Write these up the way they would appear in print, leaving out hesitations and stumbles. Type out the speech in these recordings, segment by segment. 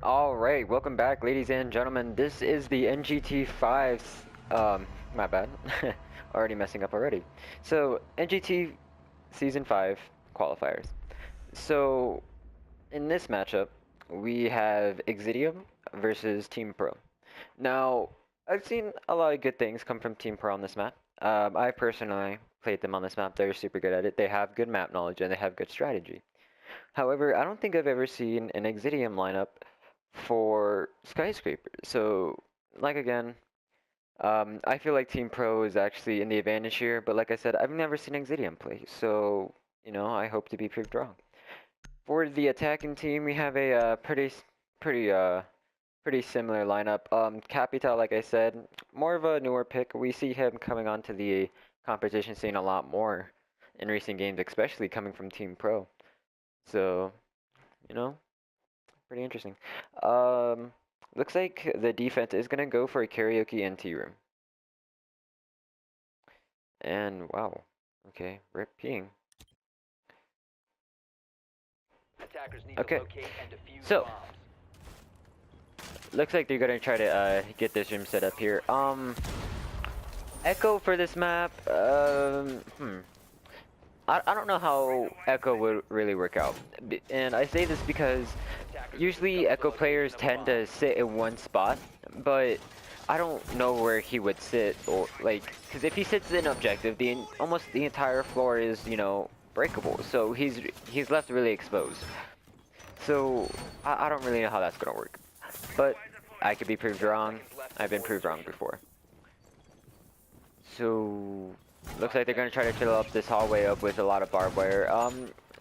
Alright, welcome back, ladies and gentlemen. This is the NGT 5's, my bad. Already messing up already. So, NGT Season 5 qualifiers. So, in this matchup, we have Exitium versus Team Pro. Now, I've seen a lot of good things come from Team Pro on this map. I personally played them on this map. They're super good at it. They have good map knowledge and they have good strategy. However, I don't think I've ever seen an Exitium lineup for Skyscraper. So, like again, I feel like Team Pro is actually in the advantage here, but like I said, I've never seen Exitium play, so, you know, I hope to be proved wrong. For the attacking team, we have a pretty similar lineup. Capital, like I said, more of a newer pick. We see him coming onto the competition scene a lot more in recent games, especially coming from Team Pro. So, you know, pretty interesting. Looks like the defense is gonna go for a karaoke and tea room. And wow, okay, rip ping. Okay, so looks like they're gonna try to get this room set up here. Echo for this map. I don't know how Echo would really work out, and I say this because usually Echo players tend to sit in one spot, but I don't know where he would sit, or like, because if he sits in objective, almost the entire floor is, you know, breakable, so he's left really exposed. So I don't really know how that's gonna work, but I could be proved wrong. I've been proved wrong before. So looks like they're gonna try to fill up this hallway up with a lot of barbed wire.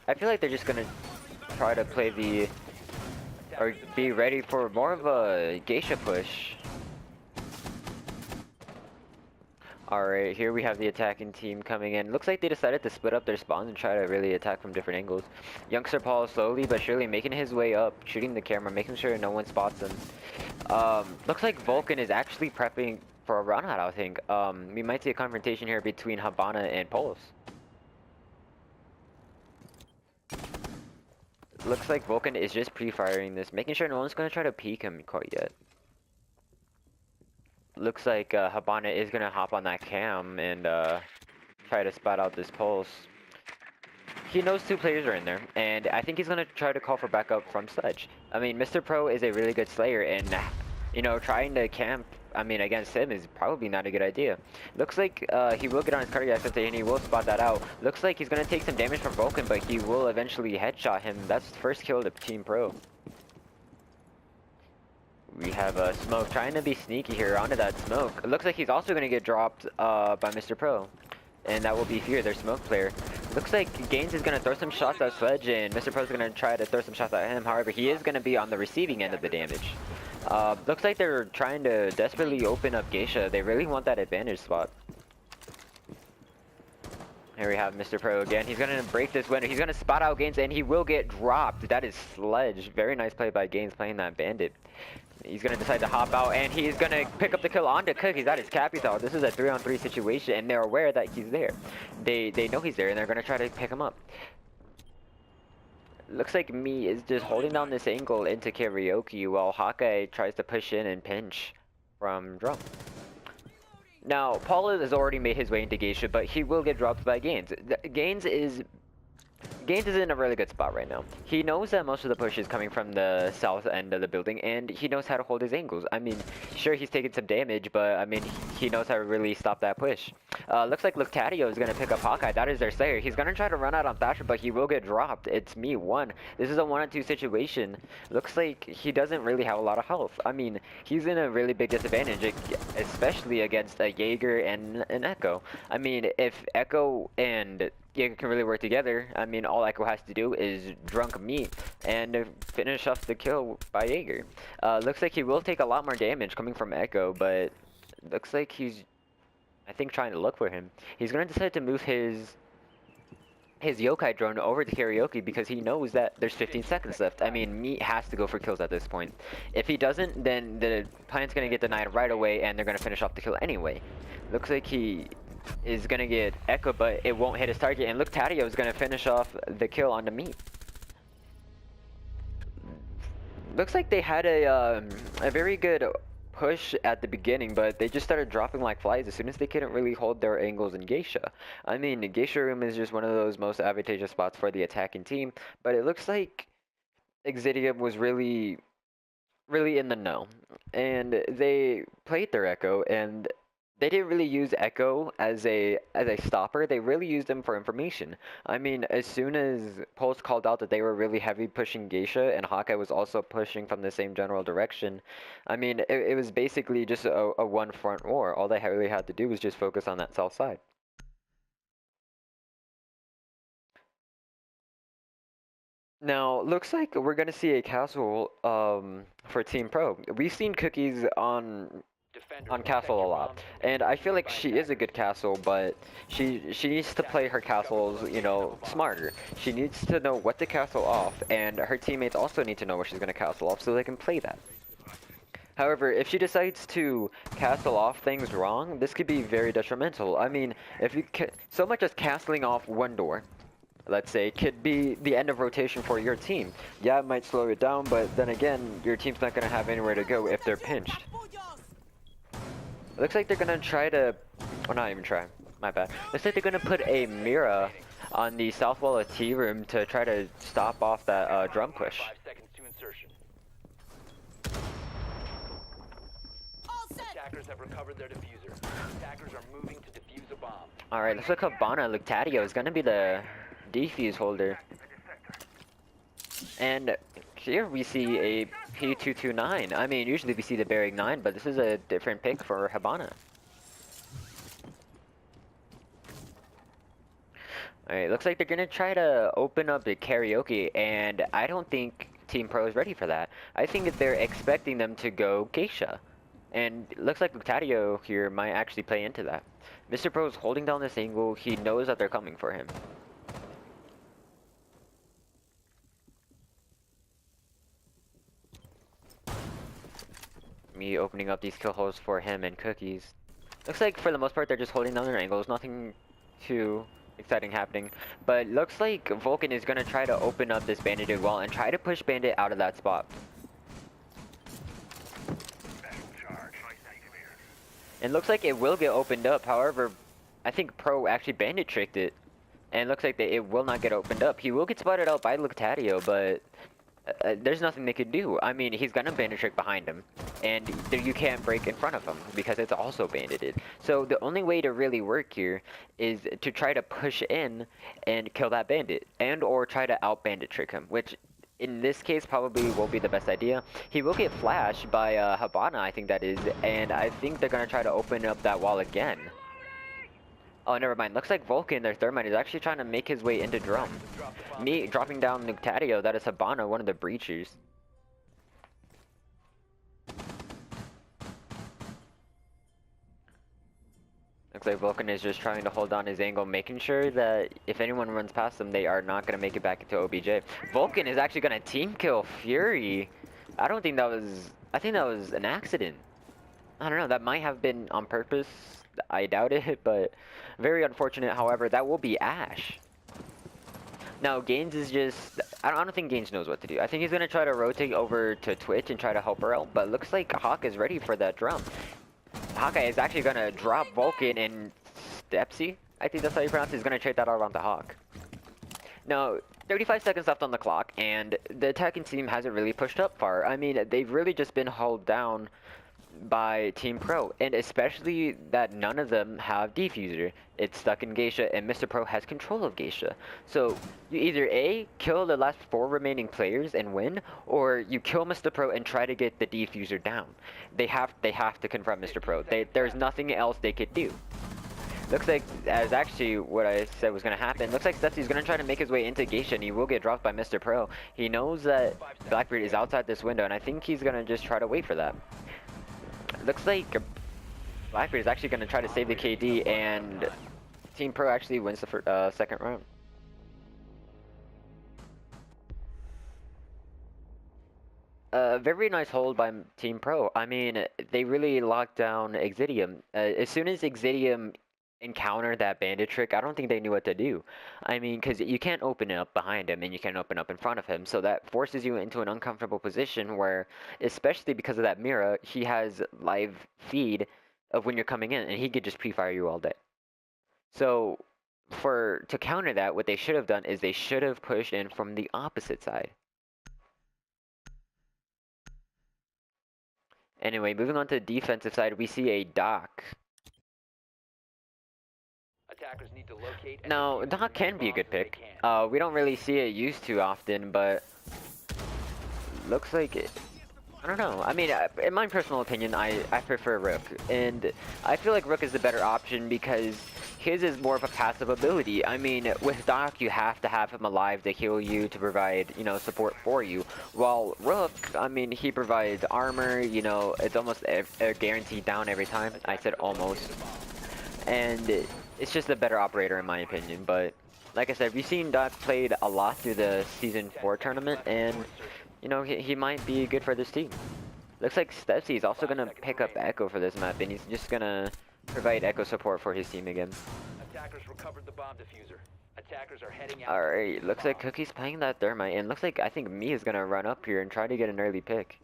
I feel like they're just gonna try to play or be ready for more of a geisha push. Alright, here we have the attacking team coming in. Looks like they decided to split up their spawns and try to really attack from different angles. Youngster Paul slowly but surely making his way up, shooting the camera, making sure no one spots him. Looks like Vulcan is actually prepping for a run out, I think. We might see a confrontation here between Habana and Pulse. Looks like Vulcan is just pre-firing this, making sure no one's gonna try to peek him quite yet. Looks like Habana is gonna hop on that cam and try to spot out this Pulse. He knows two players are in there, and I think he's gonna try to call for backup from Sledge. I mean, Mr. Pro is a really good slayer, and you know, trying to camp, I mean, against him is probably not a good idea. Looks like he will get on his cardiac sensor and he will spot that out. Looks like he's gonna take some damage from Vulcan, but he will eventually headshot him. That's the first kill to Team Pro. We have Smoke trying to be sneaky here onto that smoke. It looks like he's also gonna get dropped by Mr. Pro. And that will be Fear, their smoke player. Looks like Gaines is gonna throw some shots at Sledge, and Mr. Pro's gonna try to throw some shots at him. However, he is gonna be on the receiving end of the damage. Looks like they're trying to desperately open up Geisha. They really want that advantage spot. Here we have Mr. Pro again. He's gonna break this window. He's gonna spot out Gaines, and he will get dropped. That is Sledge. Very nice play by Gaines playing that bandit. He's gonna decide to hop out, and he's gonna pick up the kill onto Cookies. That is Capital. This is a 3-on-3 situation, and they're aware that he's there. They know he's there, and they're gonna try to pick him up. Looks like Me is just holding down this angle into Karaoke while Hawkeye tries to push in and pinch from Drum. Now, Paul has already made his way into Geisha, but he will get dropped by Gaines. Gaines is in a really good spot right now. He knows that most of the push is coming from the south end of the building, and he knows how to hold his angles. I mean, sure, he's taking some damage, but I mean, he knows how to really stop that push. Looks like Luctadio is going to pick up Hawkeye. That is their slayer. He's going to try to run out on Thatcher, but he will get dropped. It's Me 1. This is a 1-on-2 situation. Looks like he doesn't really have a lot of health. I mean, he's in a really big disadvantage, especially against a Jaeger and an Echo. I mean, if Echo and Jaeger can really work together, I mean, all Echo has to do is drunk Me and finish off the kill by Jaeger. Looks like he will take a lot more damage coming from Echo, but looks like he's, I think, trying to look for him. He's going to decide to move his yokai drone over to Karaoke because he knows that there's 15 seconds left. I mean, Me has to go for kills at this point. If he doesn't, then the plan's going to get denied right away, and they're going to finish off the kill anyway. Looks like he is gonna get Echo, but it won't hit his target, and look, Tadio is gonna finish off the kill onto Me. Looks like they had a very good push at the beginning, but they just started dropping like flies as soon as they couldn't really hold their angles in Geisha. I mean, Geisha room is just one of those most advantageous spots for the attacking team, but it looks like Exitium was really in the know, and they played their Echo, and they didn't really use Echo as a stopper. They really used them for information. I mean, as soon as Pulse called out that they were really heavy pushing Geisha, and Hawkeye was also pushing from the same general direction, I mean, it was basically just a one front war. All they really had to do was just focus on that south side. Now, looks like we're gonna see a castle for Team Pro. We've seen Cookies on castle a lot, and I feel like she is a good castle, but she needs to play her castles, you know, smarter. She needs to know what to castle off, and her teammates also need to know what she's gonna castle off so they can play that. However, if she decides to castle off things wrong, this could be very detrimental. I mean, if you so much as castling off one door, let's say, could be the end of rotation for your team. Yeah, it might slow it down, but then again, your team's not gonna have anywhere to go if they're pinched. It looks like they're gonna try to, or not even try, my bad. Looks like they're gonna put a Mira on the south wall of T room to try to stop off that drum push. 5 seconds to insertion. Attackers have recovered their diffuser. Attackers are moving to defuse a bomb. Alright, looks like Habana Luctadio is gonna be the defuse holder. And here we see a P229. I mean, usually we see the Bearing 9, but this is a different pick for Habana. Alright, looks like they're gonna try to open up the karaoke, and I don't think Team Pro is ready for that. I think that they're expecting them to go Geisha. And it looks like Luctadio here might actually play into that. Mr. Pro is holding down this angle. He knows that they're coming for him. Me opening up these kill holes for him and Cookies. Looks like for the most part they're just holding down their angles. Nothing too exciting happening. But looks like Vulcan is going to try to open up this Bandit wall and try to push Bandit out of that spot. And looks like it will get opened up. However, I think Pro actually Bandit tricked it. And looks like it will not get opened up. He will get spotted out by Luctadio, but there's nothing they could do. I mean, he's gonna Bandit trick behind him. And you can't break in front of him because it's also bandited. So the only way to really work here is to try to push in and kill that Bandit. And or try to out Bandit trick him, which in this case probably will be the best idea. He will get flashed by Habana, I think that is, and I think they're gonna try to open up that wall again. Oh, never mind. Looks like Vulcan, their Thermite, is actually trying to make his way into Drum. Me dropping down Luctadio, that is Habana, one of the breachers. Looks like Vulcan is just trying to hold on his angle, making sure that if anyone runs past them, they are not going to make it back into OBJ. Vulcan is actually going to team kill Fury. I don't think that was... I think that was an accident. I don't know, that might have been on purpose. I doubt it, but very unfortunate. However, that will be Ash. Now, Gaines is just... I don't think Gaines knows what to do. I think he's going to try to rotate over to Twitch and try to help her out, but looks like Hawk is ready for that drum. Hawkeye is actually going to drop Vulcan and Stepsy. I think that's how you pronounce it. He's going to trade that all around to Hawk. Now, 35 seconds left on the clock, and the attacking team hasn't really pushed up far. I mean, they've really just been held down by Team Pro, and especially that none of them have Diffuser. It's stuck in Geisha, and Mr. Pro has control of Geisha. So, you either A, kill the last 4 remaining players and win, or you kill Mr. Pro and try to get the Diffuser down. They have to confront Mr. Pro. There's nothing else they could do. Looks like, as actually what I said was going to happen, looks like Stepsy's going to try to make his way into Geisha, and he will get dropped by Mr. Pro. He knows that Blackbeard is outside this window, and I think he's going to just try to wait for that. Looks like Blackbeard is actually going to try to save the KD, and Team Pro actually wins the second round. Very nice hold by Team Pro. I mean, they really locked down Exitium. As soon as Exitium encounter that bandit trick, I don't think they knew what to do. I mean, because you can't open it up behind him and you can't open up in front of him, so that forces you into an uncomfortable position where, especially because of that mirror, he has live feed of when you're coming in, and he could just pre-fire you all day. So, to counter that, what they should have done is they should have pushed in from the opposite side. Anyway, moving on to the defensive side, we see a Doc. Attackers need to locate and Now, defuse Doc as many can be a bombs good as they pick. can. We don't really see it used too often, but looks like it. I don't know. I mean, in my personal opinion, I prefer Rook, and I feel like Rook is the better option because his is more of a passive ability. I mean, with Doc, you have to have him alive to heal you, to provide, you know, support for you. While Rook, I mean, he provides armor, you know, it's almost a guaranteed down every time. I said almost. And it's just a better operator in my opinion, but like I said, we've seen Doc played a lot through the Season 4 tournament, and you know, he might be good for this team. Looks like Stepsy is also gonna pick up Echo for this map, and he's just gonna provide Echo support for his team again. Attackers recovered the bomb diffuser. Attackers are heading out. Alright, looks like Cookie's playing that Thermite, and looks like I think Me is gonna run up here and try to get an early pick.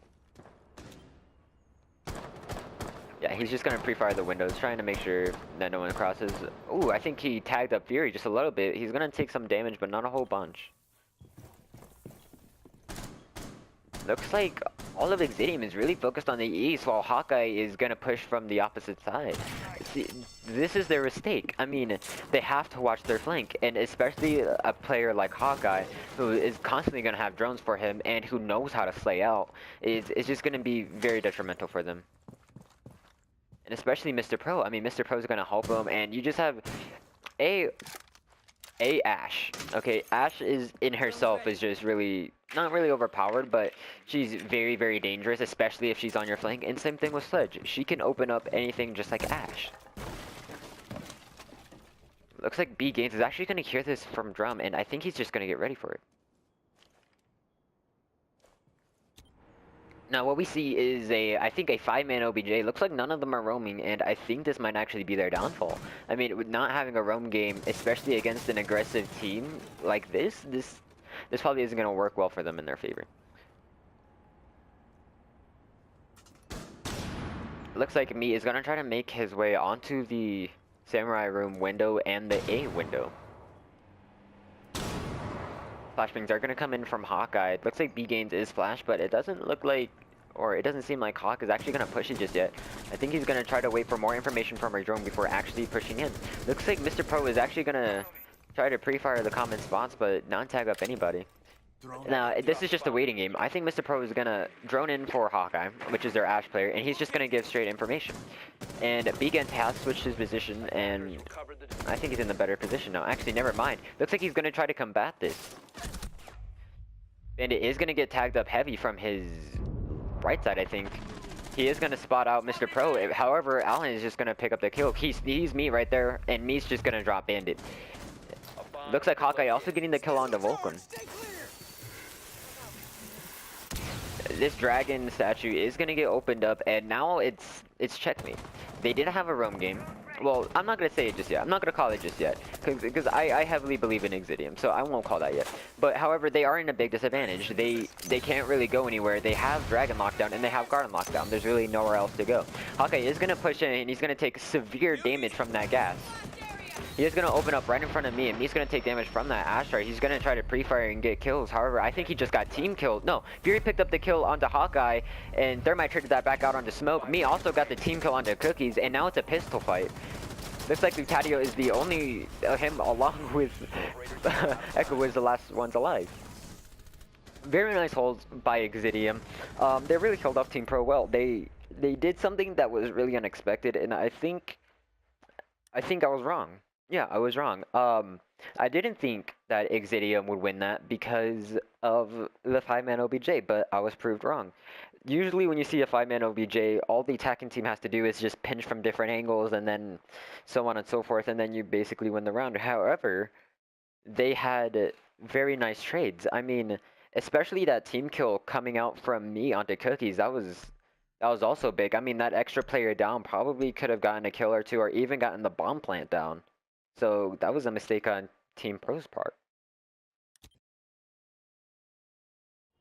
Yeah, he's just gonna pre-fire the windows, trying to make sure that no one crosses. Ooh, I think he tagged up Fury just a little bit. He's gonna take some damage, but not a whole bunch. Looks like all of Exitium is really focused on the east, while Hawkeye is gonna push from the opposite side. See, this is their mistake. I mean, they have to watch their flank, and especially a player like Hawkeye, who is constantly gonna have drones for him, and who knows how to slay out, is just gonna be very detrimental for them. And especially Mr. Pro. I mean, Mr. Pro is gonna help him, and you just have a Ashe. Okay, Ashe is in herself is just really not really overpowered, but she's very, very dangerous, especially if she's on your flank. And same thing with Sledge. She can open up anything just like Ashe. Looks like B Games is actually gonna hear this from Drum, and I think he's just gonna get ready for it. Now what we see is I think a 5-man OBJ. Looks like none of them are roaming, and I think this might actually be their downfall. I mean, with not having a roam game, especially against an aggressive team like this probably isn't going to work well for them in their favor. Looks like Me is going to try to make his way onto the Samurai Room window and the A window. Flashbangs are going to come in from Hawkeye. It looks like B Gains is flash, but it doesn't look like, or it doesn't seem like Hawk is actually going to push it just yet. I think he's going to try to wait for more information from our drone before actually pushing in. Looks like Mr. Pro is actually going to try to pre-fire the common spots, but not tag up anybody. Now, this is just a waiting game. I think Mr. Pro is going to drone in for Hawkeye, which is their Ashe player, and he's just going to give straight information. And B-Gens has switched his position, and I think he's in the better position now. Actually, never mind. Looks like he's going to try to combat this. And it is going to get tagged up heavy from his right side, I think. He is going to spot out Mr. Pro. However, Allen is just going to pick up the kill. He's Me right there, and Me's just going to drop Bandit. Looks like Hawkeye also getting the kill onto Vulcan. This dragon statue is going to get opened up, and now it's checkmate. They didn't have a roam game. Well, I'm not going to say it just yet. I'm not going to call it just yet, because I heavily believe in Exitium, so I won't call that yet. But however, they are in a big disadvantage. They can't really go anywhere. They have Dragon lockdown, and they have Garden lockdown. There's really nowhere else to go. Hawkeye is going to push in, and he's going to take severe damage from that gas. He is going to open up right in front of Me, and Me's going to take damage from that Ashe. He's going to try to pre-fire and get kills. However, I think he just got team killed. No, Fury picked up the kill onto Hawkeye, and Thermite triggered that back out onto Smoke. Me also got the team kill onto Cookies, and now it's a pistol fight. Looks like Lucadio is the only, him along with Echo was the last ones alive. Very nice holds by Exitium. They really killed off Team Pro well. They did something that was really unexpected, and I think I was wrong. Yeah, I was wrong. I didn't think that Exitium would win that because of the 5-man OBJ, but I was proved wrong. Usually when you see a 5-man OBJ, all the attacking team has to do is just pinch from different angles and then so on and so forth, and then you basically win the round. However, they had very nice trades. I mean, especially that team kill coming out from Me onto Cookies, that was That was also big. I mean, that extra player down probably could have gotten a kill or two or even gotten the bomb plant down. So that was a mistake on Team Pro's part.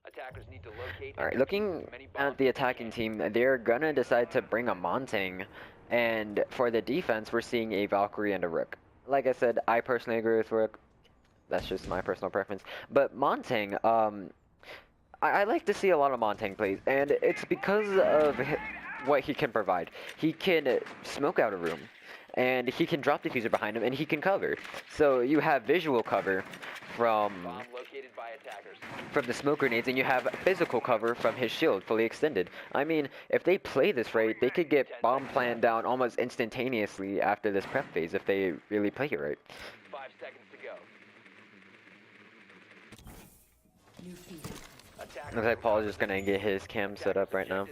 Attackers need to locate. Alright, looking at the attacking team, they're gonna decide to bring a Montagne. And for the defense, we're seeing a Valkyrie and a Rook. Like I said, I personally agree with Rook. That's just my personal preference. But Montagne, I like to see a lot of Montagne plays, and it's because of what he can provide. He can smoke out a room, and he can drop diffuser behind him, and he can cover. So you have visual cover from the smoke grenades, and you have physical cover from his shield, fully extended. I mean, if they play this right, they could get bomb plant down almost instantaneously after this prep phase if they really play it right. 5 seconds to go. Looks like Paul is just gonna get his cam set up right now.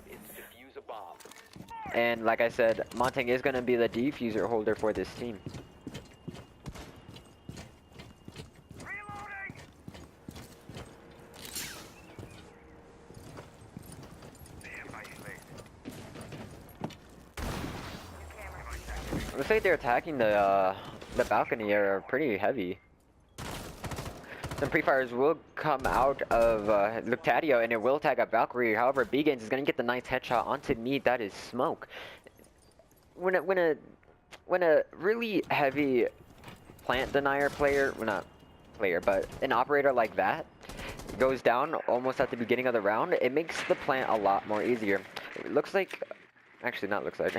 And like I said, Montagne is gonna be the defuser holder for this team. Looks like they're attacking the balcony area pretty heavy. Some pre-fires will come out of Luctadio and it will tag up Valkyrie. However, B-Gains is going to get the nice headshot onto me. That is smoke. When a really heavy plant denier player, well, not player, but an operator like that goes down almost at the beginning of the round, it makes the plant a lot more easier. It looks like, actually not looks like,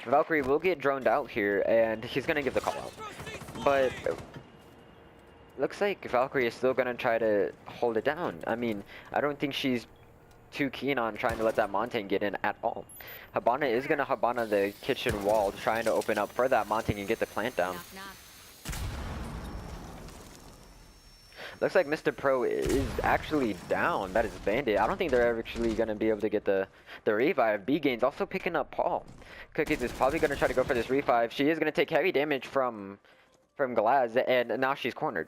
Valkyrie will get droned out here and he's going to give the call out. But looks like Valkyrie is still gonna try to hold it down. I mean, I don't think she's too keen on trying to let that Montagne get in at all. Habana is gonna Habana the kitchen wall, trying to open up for that Montagne and get the plant down. Looks like Mr. Pro is actually down. That is Bandit. I don't think they're actually gonna be able to get the revive. B-Gains also picking up Paul. Cookies is probably gonna try to go for this revive. She is gonna take heavy damage from Glaz, and now she's cornered.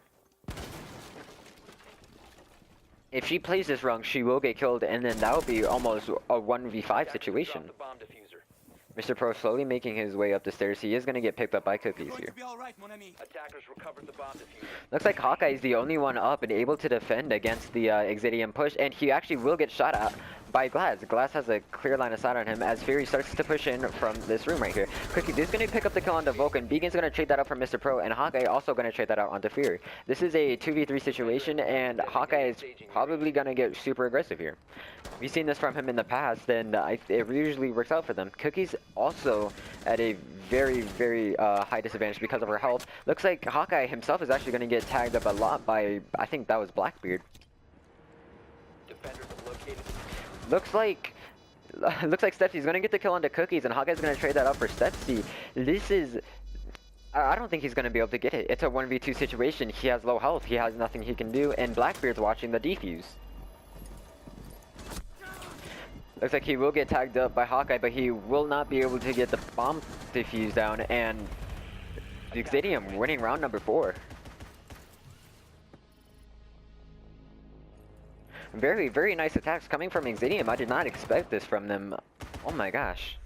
If she plays this wrong, she will get killed, and then that would be almost a 1v5 situation. Mr. Pro slowly making his way up the stairs. He is going to get picked up by Cookies here. Looks like Hawkeye is the only one up and able to defend against the Exitium push, and he actually will get shot at by Glaz. Glaz has a clear line of sight on him as Fury starts to push in from this room right here. Cookies is going to pick up the kill onto Vulcan. Beacon's going to trade that out from Mr. Pro, and Hawkeye also going to trade that out onto Fury. This is a 2v3 situation, and Hawkeye is probably going to get super aggressive here. We've seen this from him in the past, and it usually works out for them. Cookies also at a very, very high disadvantage because of her health. Looks like Hawkeye himself is actually going to get tagged up a lot by, I think that was Blackbeard. Looks like Stepsy's going to get the kill onto Cookies, and Hawkeye's going to trade that out for Stepsy. This is, I don't think he's going to be able to get it. It's a 1v2 situation. He has low health. He has nothing he can do, and Blackbeard's watching the defuse. Looks like he will get tagged up by Hawkeye, but he will not be able to get the bomb defuse down, and Exitium winning round number 4. Very, very nice attacks coming from Exitium. I did not expect this from them. Oh my gosh.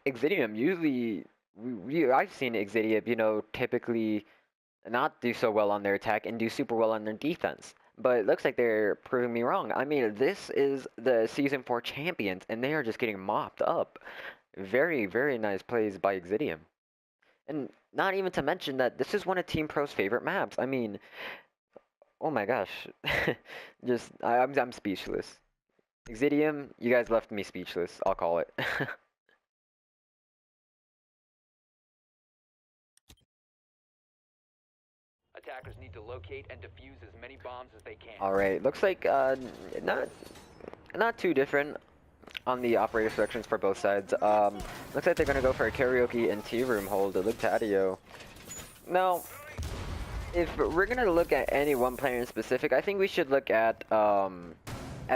Exitium, usually, I've seen Exitium, you know, typically not do so well on their attack and do super well on their defense. But it looks like they're proving me wrong. I mean, this is the Season 4 champions, and they are just getting mopped up. Very, very nice plays by Exitium. And not even to mention that this is one of Team Pro's favorite maps. I mean, oh my gosh. Just, I'm speechless. Exitium, you guys left me speechless, I'll call it. Attackers need to locate and defuse as many bombs as they can. Alright, looks like not too different on the operator selections for both sides. Looks like they're gonna go for a karaoke and tea room hold. Luctadio. Now, if we're gonna look at any one player in specific, I think we should look at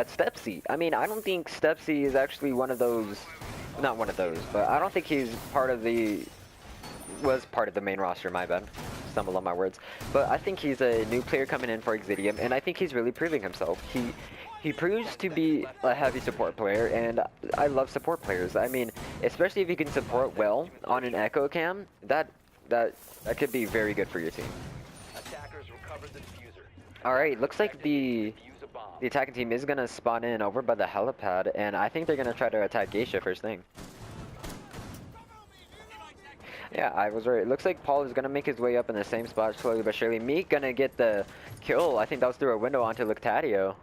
Stepsy. I mean, I don't think Stepsy is actually one of those, not one of those, but I don't think he's was part of the main roster, my bad. Stumbled on my words. But I think he's a new player coming in for Exitium, and I think he's really proving himself. He proves to be a heavy support player, and I love support players. I mean, especially if you can support well on an echo cam, that could be very good for your team. Attackers recovered the diffuser. Alright, looks like the attacking team is gonna spawn in over by the helipad, and I think they're gonna try to attack Geisha first thing. Yeah, I was right. It looks like Paul is gonna make his way up in the same spot slowly but surely. Me gonna get the kill. I think that was through a window onto Lectadio.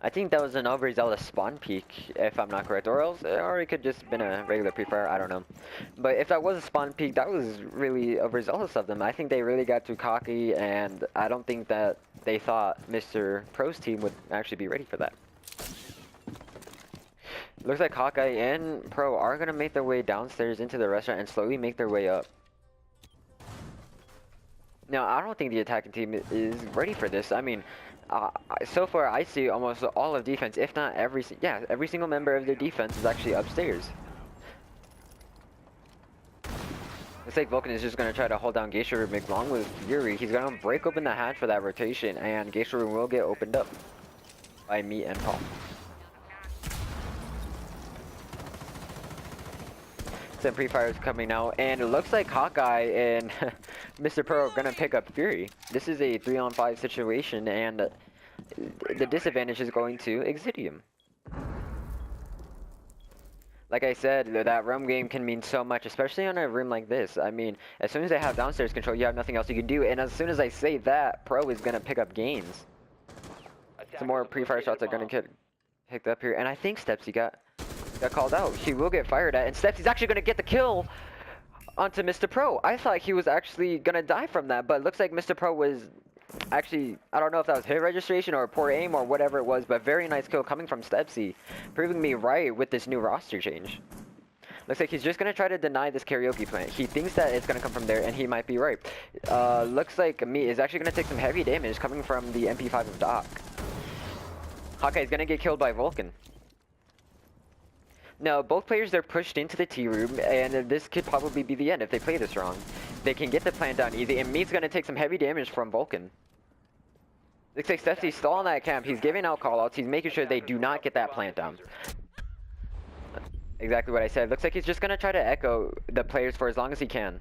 I think that was an overzealous spawn peek, if I'm not correct, or it could just been a regular pre-fire, I don't know. But if that was a spawn peek, that was really overzealous of them. I think they really got too cocky, and I don't think that they thought Mr. Pro's team would actually be ready for that. Looks like Hawkeye and Pro are gonna make their way downstairs into the restaurant and slowly make their way up. Now, I don't think the attacking team is ready for this. I mean, so far I see almost all of defense, if not every single member of their defense is actually upstairs. Looks like Vulcan is just going to try to hold down Geisha Room along with Fury. He's going to break open the hatch for that rotation, and Geisha Room will get opened up by me and Paul. Some pre-fires coming out, and it looks like Hawkeye and Mr. Pro are gonna pick up Fury. This is a 3-on-5 situation, and the disadvantage is going to Exitium. Like I said, that roam game can mean so much, especially on a room like this. I mean, as soon as they have downstairs control, you have nothing else you can do, and as soon as I say that, Pro is gonna pick up gains. Some more pre-fire shots are gonna get picked up here, and I think Stepsy got called out. He will get fired at, and Stepsy's actually gonna get the kill onto Mr. Pro. I thought he was actually gonna die from that, but it looks like Mr. Pro was actually, I don't know if that was hit registration or poor aim or whatever it was, but very nice kill coming from Stepsy, proving me right with this new roster change. Looks like he's just gonna try to deny this karaoke plant. He thinks that it's gonna come from there, and he might be right. Looks like me is actually gonna take some heavy damage coming from the MP5 of Doc. Hawkeye's gonna get killed by Vulcan. No, both players are pushed into the T room, and this could probably be the end if they play this wrong. They can get the plant down easy, and Meat's gonna take some heavy damage from Vulcan. Looks like Stepsy's still on that camp. He's giving out callouts. He's making sure they do not get that plant down. Exactly what I said. Looks like he's just gonna try to echo the players for as long as he can.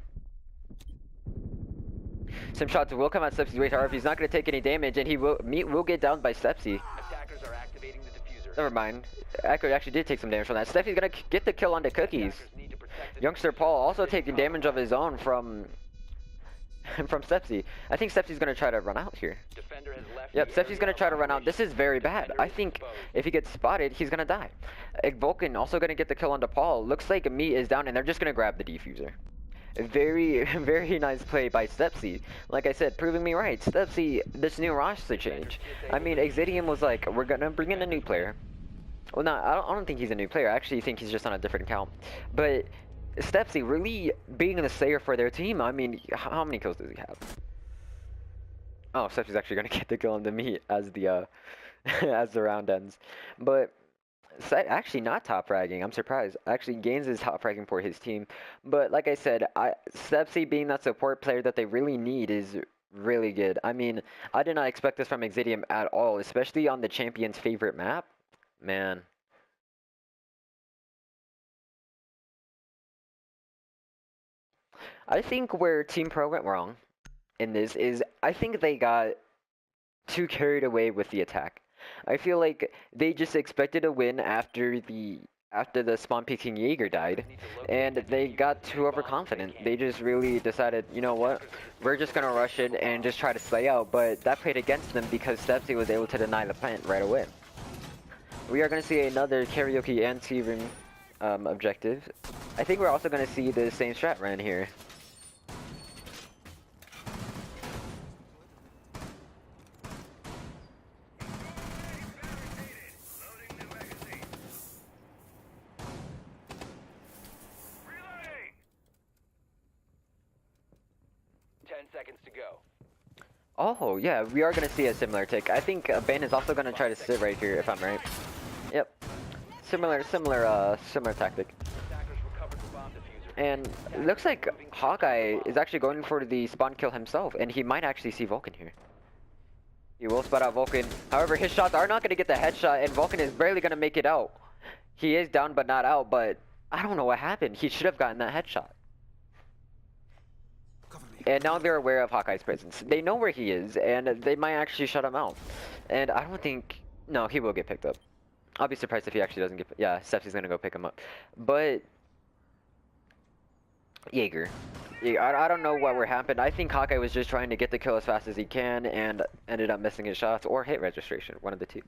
Some shots will come out Stepsy's way, however, he's not gonna take any damage, and Meat will get down by Stepsy. Attackers are activating the diffuser. Never mind. Echo actually did take some damage from that. Steffi's gonna get the kill onto Cookies. Youngster Paul also taking damage of his own from Stepsy. I think Stepsy's gonna try to run out here. Yep, Stepsy's gonna try to run out. This is very bad. I think if he gets spotted, he's gonna die. Vulcan also gonna get the kill onto Paul. Looks like Meat is down, and they're just gonna grab the defuser. A very, very nice play by Stepsy. Like I said, proving me right. Stepsy, this new roster change. I mean, Exitium was like, we're gonna bring in a new player. Well, no, I don't think he's a new player. I actually think he's just on a different account. But Stepsy really being the slayer for their team. I mean, how many kills does he have? Oh, Stepsy's actually gonna get the kill on the Meat as the as the round ends. But actually not top fragging. I'm surprised. Actually, Gaines is top fragging for his team. But like I said, Stepsy being that support player that they really need is really good. I mean, I did not expect this from Exitium at all, especially on the champion's favorite map. Man. I think where Team Pro went wrong in this is I think they got too carried away with the attack. I feel like they just expected a win after the spawn picking Jaeger died, and they got too overconfident. They just really decided, you know what, we're just gonna rush it and just try to slay out, but that played against them because Stepsy was able to deny the plant right away. We are going to see another karaoke and T-room objective. I think we're also going to see the same strat run here. Seconds to go. Oh, yeah, we are going to see a similar take. I think Ben is also going to try to sit right here, if I'm right. Yep. Similar tactic. Attackers recovered the bomb diffuser. And it looks like Hawkeye is actually going for the spawn kill himself, and he might actually see Vulcan here. He will spot out Vulcan. However, his shots are not going to get the headshot, and Vulcan is barely going to make it out. He is down but not out, but I don't know what happened. He should have gotten that headshot. And now they're aware of Hawkeye's presence. They know where he is, and they might actually shut him out. And I don't think... No, he will get picked up. I'll be surprised if he actually doesn't get... Yeah, Stepsy's going to go pick him up. But... Jaeger. I don't know what happened. I think Hawkeye was just trying to get the kill as fast as he can and ended up missing his shots or hit registration, one of the two.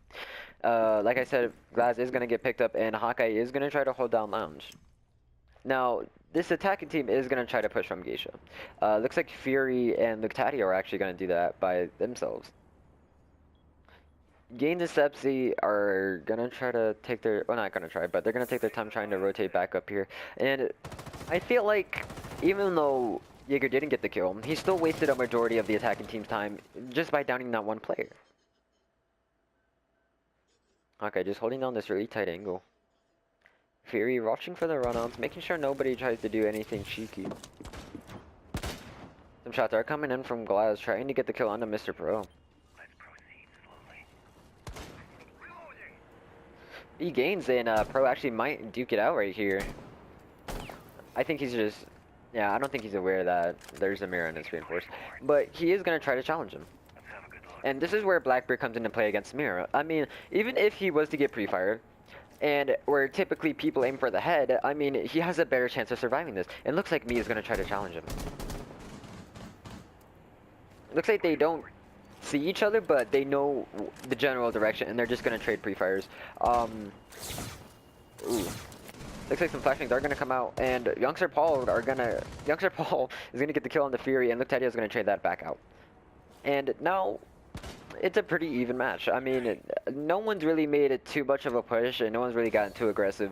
Like I said, Glaz is going to get picked up and Hawkeye is going to try to hold down Lounge. Now, this attacking team is going to try to push from Geisha. Looks like Fury and Luctatio are actually going to do that by themselves. Gain and Sepsi are going to try to take their... Well, not going to try, but they're going to take their time trying to rotate back up here. And I feel like even though Jaeger didn't get the kill, he still wasted a majority of the attacking team's time just by downing that one player. Okay, just holding down this really tight angle. Fury watching for the run-outs, making sure nobody tries to do anything cheeky. Some shots are coming in from Glaz, trying to get the kill onto Mr. Pro. He gains and Pro actually might duke it out right here. I think he's just... Yeah, I don't think he's aware that there's a mirror in his reinforce. But he is going to try to challenge him. And this is where Blackbeard comes into play against Mira. I mean, even if he was to get pre-fire, and where typically people aim for the head, I mean, he has a better chance of surviving this. It looks like Me is going to try to challenge him. Looks like they don't see each other, but they know the general direction, and they're just going to trade pre-fires. Ooh. Looks like some flashbangs are going to come out, and Youngster Paul is going to get the kill on the Fury, and Luctatio is going to trade that back out. And now, it's a pretty even match. I mean, no one's really made it too much of a push, and no one's really gotten too aggressive.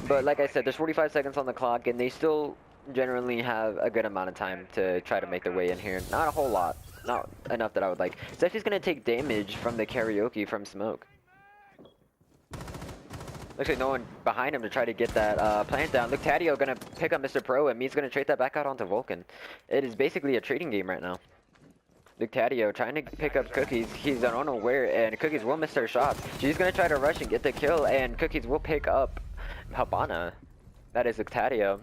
But like I said, there's 45 seconds on the clock, and they still generally have a good amount of time to try to make their way in here. Not a whole lot. Not enough that I would like. Steffi's going to take damage from the karaoke from smoke. Looks like no one behind him to try to get that plant down. Luctatio going to pick up Mr. Pro, and Me's going to trade that back out onto Vulcan. It is basically a trading game right now. Luctatio trying to pick up Cookies. He's unaware, and Cookies will miss her shots. She's going to try to rush and get the kill, and Cookies will pick up Habana. That is Luctatio.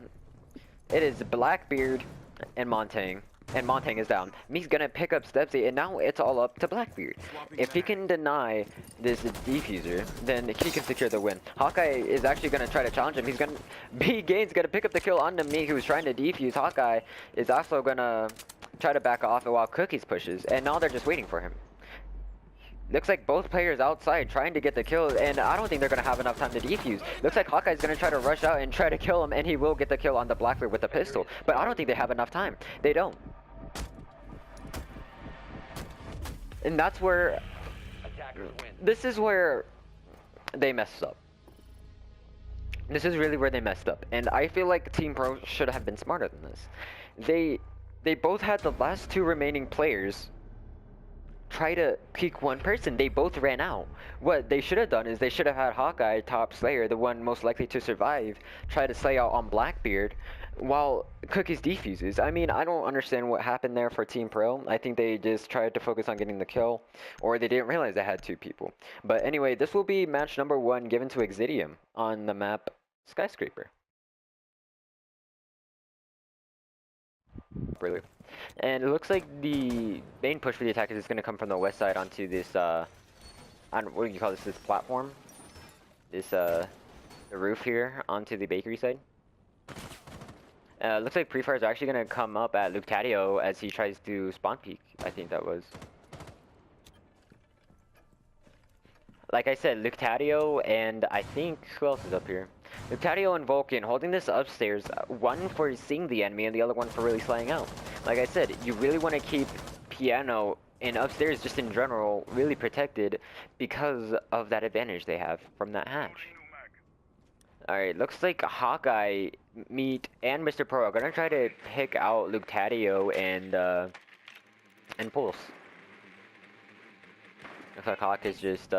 It is Blackbeard and Montang. And Montang is down. Me's gonna pick up Stepsy, and now it's all up to Blackbeard. If he can deny this defuser, then he can secure the win. Hawkeye is actually gonna try to challenge him. He's gonna... B-Gain's gonna pick up the kill onto Me, who's trying to defuse. Hawkeye is also gonna try to back off while Cookies pushes, and now they're just waiting for him. Looks like both players outside trying to get the kill, and I don't think they're going to have enough time to defuse. Looks like Hawkeye's going to try to rush out and try to kill him, and he will get the kill on the Blackbeard with a pistol. But I don't think they have enough time. They don't. And that's where... This is where they messed up. This is really where they messed up. And I feel like Team Pro should have been smarter than this. They both had the last two remaining players try to peek one person. They both ran out. What they should have done is they should have had Hawkeye, top Slayer, the one most likely to survive, try to slay out on Blackbeard while Cookies defuses. I mean, I don't understand what happened there for Team Pro. I think they just tried to focus on getting the kill, or they didn't realize they had two people. But anyway, this will be match number 1 given to Exitium on the map Skyscraper. Brilliant. And it looks like the main push for the attackers is going to come from the west side onto this, what do you call this, this platform? This, the roof here onto the bakery side. Looks like pre-fires are actually going to come up at Luctatio as he tries to spawn peek, I think that was. Like I said, Luctatio and I think, who else is up here? Luctatio and Vulcan holding this upstairs, one for seeing the enemy and the other one for really slaying out. Like I said, you really want to keep Piano and upstairs just in general really protected because of that advantage they have from that hatch. Alright, looks like Hawkeye, Meat, and Mr. Pro are going to try to pick out Luctatio and Pulse. Looks like Hawk is just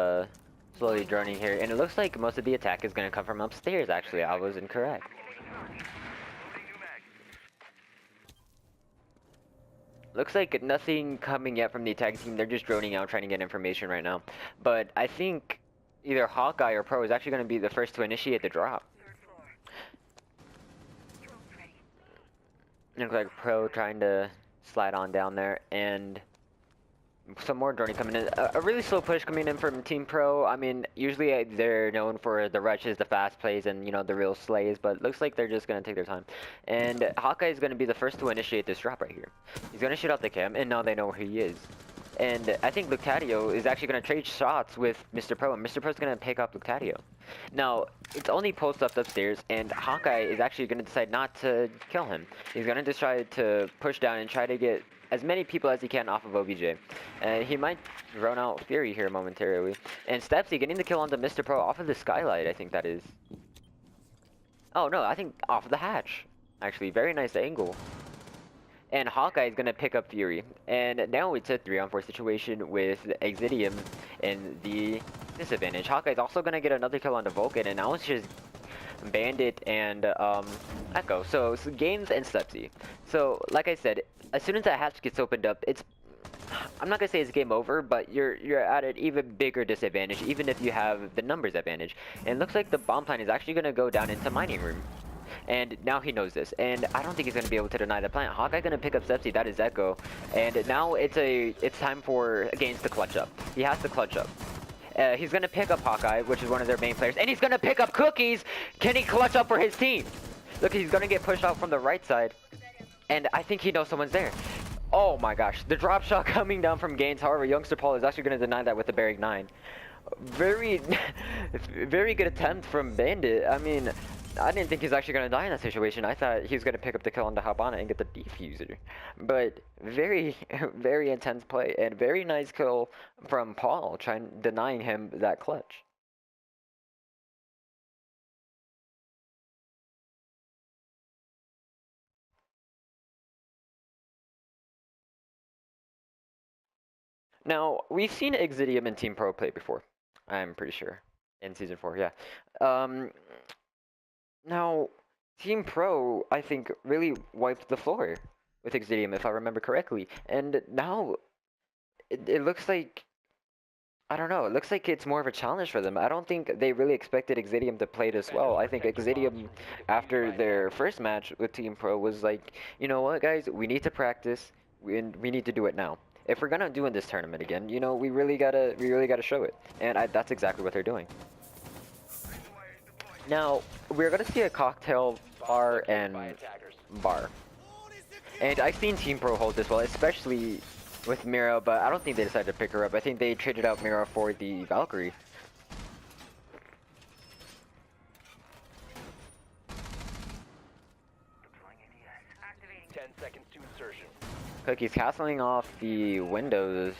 slowly droning here, and it looks like most of the attack is going to come from upstairs. Actually, I was incorrect. Looks like nothing coming yet from the attack team. They're just droning out trying to get information right now. But I think either Hawkeye or Pro is actually going to be the first to initiate the drop. Looks like Pro trying to slide on down there, and some more droning coming in. A really slow push coming in from Team Pro. I mean, usually they're known for the rushes, the fast plays, and, you know, the real slays, but looks like they're just going to take their time. And Hawkeye is going to be the first to initiate this drop right here. He's going to shoot out the cam, and now they know where he is. And I think Luctatio is actually going to trade shots with Mr. Pro, and Mr. Pro is going to pick up Luctatio. Now, it's only post up upstairs, and Hawkeye is actually going to decide not to kill him. He's going to just try to push down and try to get as many people as he can off of OBJ. And he might drone out Fury here momentarily. And Stepsy getting the kill onto Mr. Pro off of the skylight, I think that is. Oh no, I think off of the hatch. Actually, very nice angle. And Hawkeye is going to pick up Fury. And now it's a 3-on-4 situation with Exitium in the disadvantage. Hawkeye is also going to get another kill onto Vulcan, and now it's just Bandit and Echo. So Games and Stepsy. So like I said, as soon as that hatch gets opened up, I'm not gonna say it's game over, but you're at an even bigger disadvantage, even if you have the numbers advantage. And it looks like the bomb plant is actually gonna go down into mining room. And now he knows this, and I don't think he's gonna be able to deny the plant. Hawkeye gonna pick up Stepsy, that is Echo, and now it's time for Games to clutch up. He has to clutch up. He's gonna pick up Hawkeye, which is one of their main players, and he's gonna pick up Cookies. Can he clutch up for his team? Look, he's gonna get pushed out from the right side, and I think he knows someone's there. Oh my gosh, the drop shot coming down from Gaines. However, Youngster Paul is actually gonna deny that with the Barrick 9. Very, very good attempt from Bandit. I mean, I didn't think he's actually going to die in that situation. I thought he was going to pick up the kill on the Habana and get the defuser. But very, very intense play and very nice kill from Paul, denying him that clutch. Now, we've seen Exitium and Team Pro play before. I'm pretty sure. In Season 4, yeah. Now, Team Pro, I think, really wiped the floor with Exitium, if I remember correctly. And now, it looks like, I don't know, it looks like it's more of a challenge for them. I don't think they really expected Exitium to play this well. I think Exitium, after their first match with Team Pro, was like, you know what, guys, we need to practice, and we need to do it now. If we're gonna do in this tournament again, you know, we really gotta show it. And that's exactly what they're doing. Now, we're gonna see a cocktail bar and bar. And I've seen Team Pro hold this well, especially with Mira, but I don't think they decided to pick her up. I think they traded out Mira for the Valkyrie. Activating. 10 seconds to insertion. Cookie's castling off the windows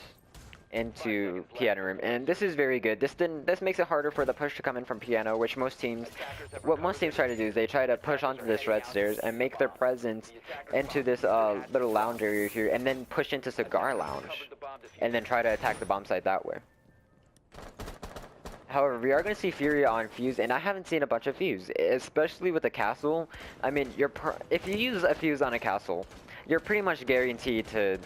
into piano room, and this is very good. This makes it harder for the push to come in from piano, which most teams try to do is they try to push onto this red stairs and make their presence into this little lounge area here, and then push into cigar lounge, and then try to attack the bomb site that way. However, we are going to see Fury on Fuse, and I haven't seen a bunch of Fuse, especially with the castle. I mean, if you use a Fuse on a castle, you're pretty much guaranteed to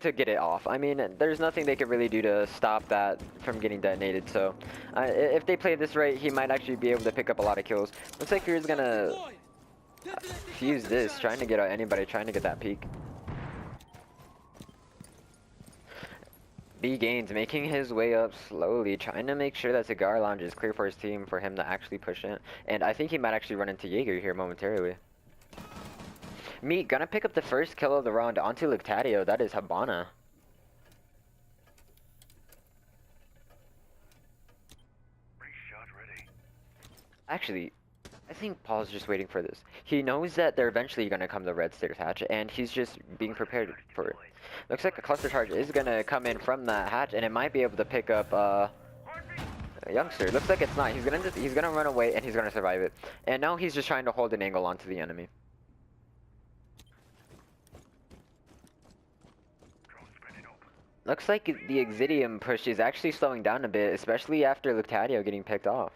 get it off. I mean, there's nothing they could really do to stop that from getting detonated, so if they play this right, he might actually be able to pick up a lot of kills. Looks like Fury's gonna fuse this, trying to get out anybody, trying to get that peek. B Gains making his way up slowly, trying to make sure that Cigar Lounge is clear for his team for him to actually push in, and I think he might actually run into Jaeger here momentarily. Meat gonna pick up the first kill of the round onto Luctatio. That is Habana. Shot ready. Actually, I think Paul's just waiting for this. He knows that they're eventually gonna come to red stairs hatch, and he's just being prepared for it. Looks like a cluster charge is gonna come in from that hatch, and it might be able to pick up a Youngster. Looks like it's not. He's gonna run away, and he's gonna survive it. And now he's just trying to hold an angle onto the enemy. Looks like the Exitium push is actually slowing down a bit, especially after Luctatio getting picked off.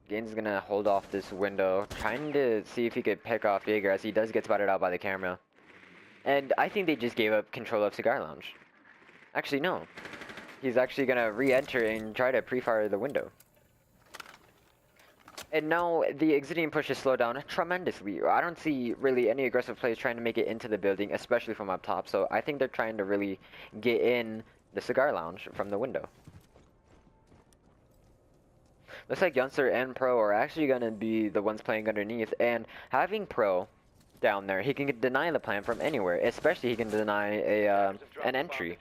Gaines is gonna hold off this window, trying to see if he could pick off Jaeger as he does get spotted out by the camera. And I think they just gave up control of Cigar Lounge. Actually, no. He's actually gonna re-enter and try to pre-fire the window. And now the Exitium push is slowed down tremendously. I don't see really any aggressive players trying to make it into the building, especially from up top. So I think they're trying to really get in the Cigar Lounge from the window. Looks like Youngster and Pro are actually going to be the ones playing underneath. And having Pro down there, he can deny the plant from anywhere. Especially he can deny an entry.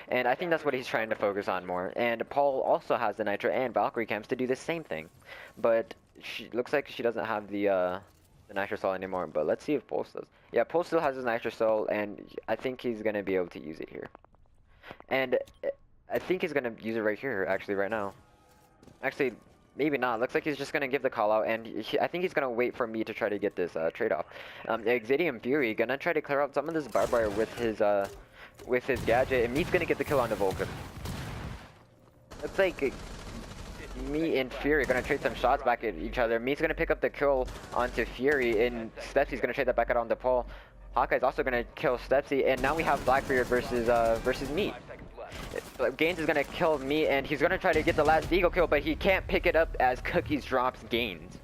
And I think that's what he's trying to focus on more. And Paul also has the Nitro and Valkyrie camps to do the same thing. But she looks like she doesn't have the Nitro Soul anymore. But let's see if Pulse does. Yeah, Pulse still has his Nitro Soul, and I think he's going to be able to use it here. And I think he's going to use it right here, actually, right now. Actually, maybe not. Looks like he's just going to give the call out, and I think he's going to wait for me to try to get this trade-off. Exitium Fury going to try to clear out some of this barbed wire with his gadget, and Meat's going to get the kill on the Vulcan. Looks like Meat and Fury are going to trade some shots back at each other. Meat's going to pick up the kill onto Fury, and Stepsy's going to trade that back out onto Paul. Hawkeye's also going to kill Stepsy, and now we have Blackbeard versus Meat. Gaines is going to kill Meat, and he's going to try to get the last Deagle kill, but he can't pick it up as Cookies drops Gaines.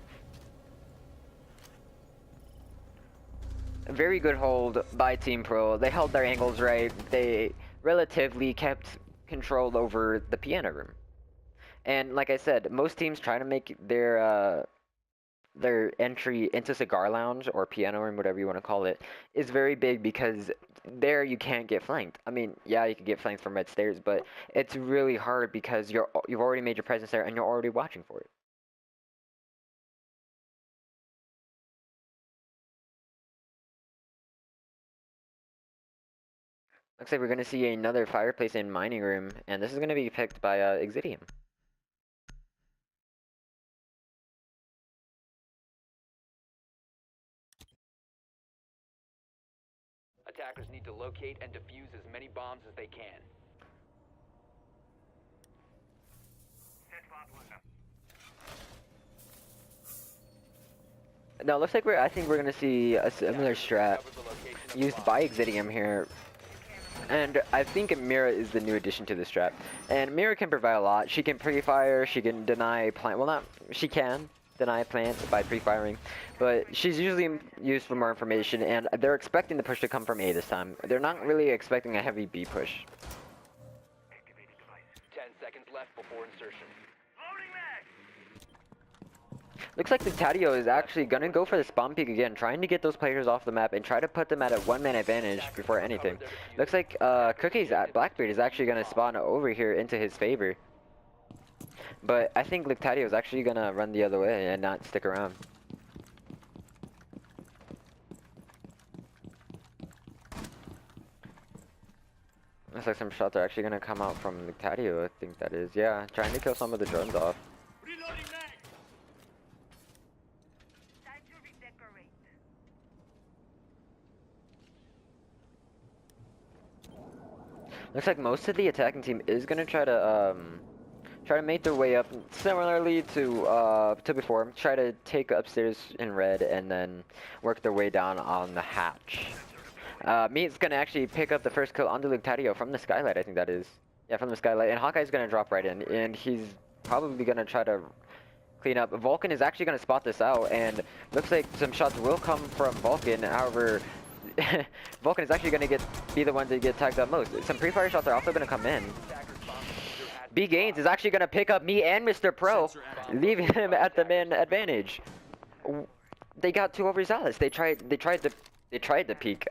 A very good hold by Team Pro. They held their angles right. They relatively kept control over the piano room. And like I said, most teams try to make their entry into Cigar Lounge or piano room, whatever you want to call it, is very big because there you can't get flanked. I mean, yeah, you can get flanked from red stairs, but it's really hard because you've already made your presence there and you're already watching for it. Looks like we're going to see another fireplace in mining room, and this is going to be picked by Exitium. Attackers need to locate and defuse as many bombs as they can. Now, it looks like I think we're going to see a similar strat used by Exitium here. And I think Mira is the new addition to the strat. And Mira can provide a lot. She can pre-fire, she can deny plant. Well, she can deny plant by pre-firing. But she's usually used for more information, and they're expecting the push to come from A this time. They're not really expecting a heavy B push. 10 seconds left before insertion. Looks like the Tadio is actually going to go for the spawn peek again, trying to get those players off the map and try to put them at a one-man advantage before anything. Looks like Cookies at Blackbeard is actually going to spawn over here into his favor. But I think Tadio is actually going to run the other way and not stick around. Looks like some shots are actually going to come out from Tadio, I think that is. Yeah, trying to kill some of the drones off. Looks like most of the attacking team is gonna try to make their way up, similarly to before. Try to take upstairs in red and then work their way down on the hatch. Meat's gonna actually pick up the first kill on the Tadio from the skylight. I think that is, yeah, from the skylight. And Hawkeye's gonna drop right in, and he's probably gonna try to clean up. Vulcan is actually gonna spot this out, and looks like some shots will come from Vulcan. However, Vulcan is actually going to be the one to get tagged up most. Some pre-fire shots are also going to come in. B Gaines is actually going to pick up me and Mr. Pro, leaving him at the man advantage. They got too overzealous. They tried to peek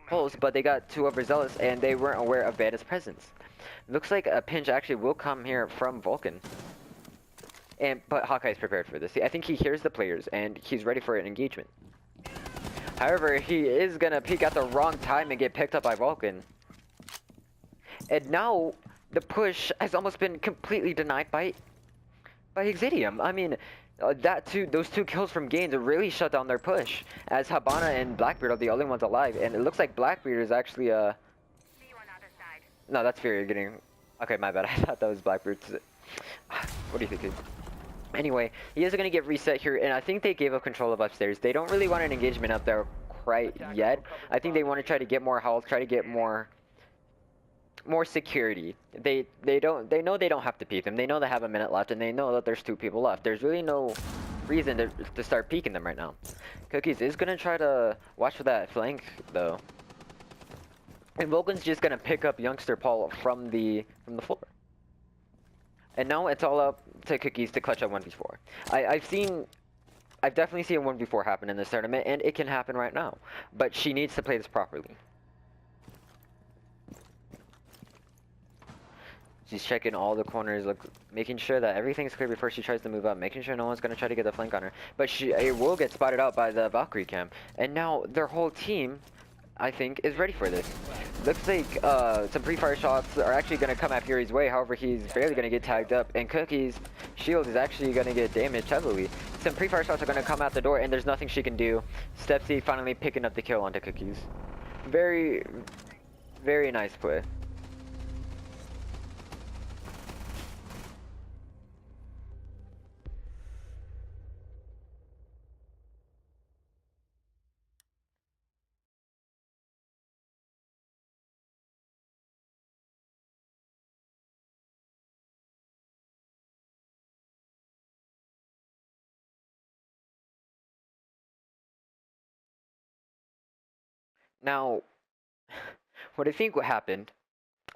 Pulse, but they got too overzealous and they weren't aware of Bandit's presence. Looks like a pinch actually will come here from Vulcan. But Hawkeye's prepared for this. I think he hears the players and he's ready for an engagement. However, he is gonna peek at the wrong time and get picked up by Vulcan. And now the push has almost been completely denied by Exitium. I mean, those two kills from Gaines really shut down their push, as Habana and Blackbeard are the only ones alive. And it looks like Blackbeard is actually no, that's Fury getting. Okay, my bad. I thought that was Blackbeard. What do you think, dude? Anyway, he is going to get reset here, and I think they gave up control of upstairs. They don't really want an engagement up there quite yet. I think they want to try to get more health, try to get more security. They know they don't have to peek them. They know they have a minute left, and they know that there's 2 people left. There's really no reason to start peeking them right now. Cookies is going to try to watch for that flank, though. And Logan's just going to pick up youngster Paul from the floor. And now it's all up to Cookies to clutch a 1v4. I've definitely seen a 1v4 happen in this tournament, and it can happen right now. But she needs to play this properly. She's checking all the corners, making sure that everything's clear before she tries to move up, making sure no one's going to try to get the flank on her. But it will get spotted out by the Valkyrie cam. And now their whole team, I think, is ready for this. Looks like some pre-fire shots are actually going to come at Fury's way. However, he's barely going to get tagged up, and Cookie's shield is actually going to get damaged heavily. Some pre-fire shots are going to come out the door, and there's nothing she can do. Stepsy finally picking up the kill onto Cookies. Very, very nice play. Now, what I think what happened